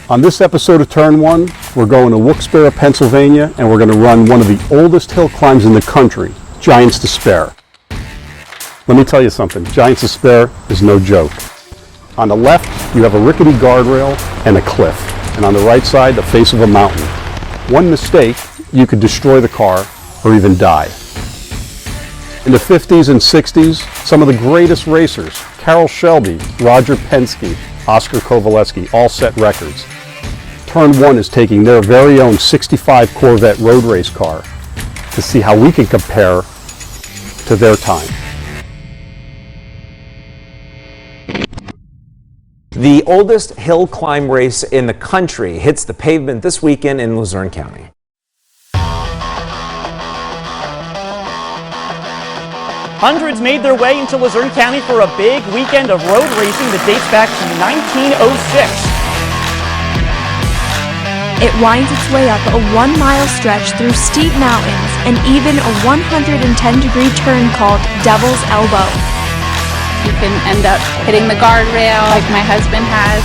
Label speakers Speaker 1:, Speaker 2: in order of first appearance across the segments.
Speaker 1: On this episode of Turn 1, we're going to Wilkes-Barre, Pennsylvania, and we're going to run one of the oldest hill climbs in the country, Giant's Despair. Let me tell you something, Giant's Despair is no joke. On the left, you have a rickety guardrail and a cliff, and on the right side, the face of a mountain. One mistake, you could destroy the car or even die. In the 50s and 60s, some of the greatest racers, Carroll Shelby, Roger Penske, Oscar Kovaleski, all set records. Turn 1 is taking their very own 65 Corvette road race car to see how we can compare to their time.
Speaker 2: The oldest hill climb race in the country hits the pavement this weekend in Luzerne County.
Speaker 3: Hundreds made their way into Luzerne County for a big weekend of road racing that dates back to 1906.
Speaker 4: It winds its way up a 1-mile stretch through steep mountains and even a 110-degree turn called Devil's Elbow.
Speaker 5: You can end up hitting the guardrail like my husband has.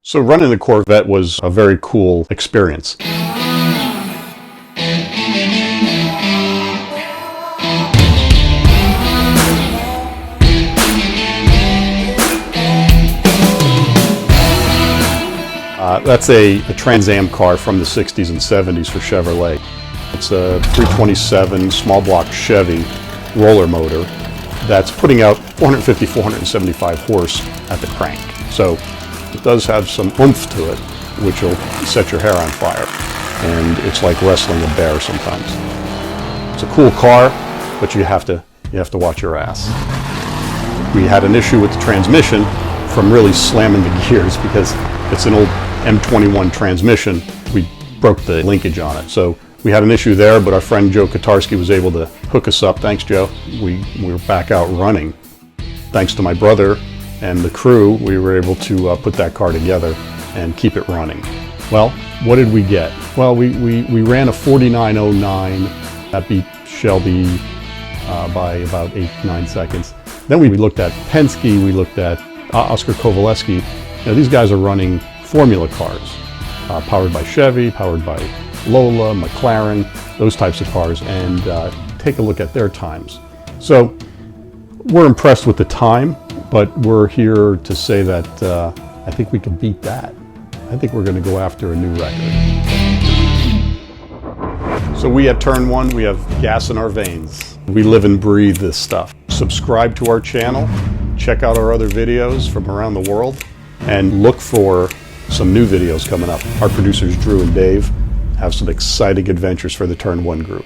Speaker 1: So running the Corvette was a very cool experience. That's a Trans Am car from the 60s and 70s for Chevrolet. It's a 327 small block Chevy roller motor that's putting out 450, 475 horse at the crank. So it does have some oomph to it, which will set your hair on fire. And it's like wrestling a bear sometimes. It's a cool car, but you have to watch your ass. We had an issue with the transmission from really slamming the gears because it's an old M21 transmission. We broke the linkage on it. So we had an issue there, but our friend Joe Kotarski was able to hook us up. Thanks, Joe. We were back out running. Thanks to my brother and the crew, we were able to put that car together and keep it running. Well, what did we get? Well, we ran a 49.09. That beat Shelby by about 8-9 seconds. Then we looked at Penske, we looked at Oscar Kovaleski. These guys are running formula cars, powered by Chevy, powered by Lola, McLaren, those types of cars, and take a look at their times. So we're impressed with the time, but we're here to say that I think we can beat that. I think we're going to go after a new record. So we at Turn 1, we have gas in our veins. We live and breathe this stuff. Subscribe to our channel, check out our other videos from around the world, and look for some new videos coming up. Our producers Drew and Dave have some exciting adventures for the Turn 1 group.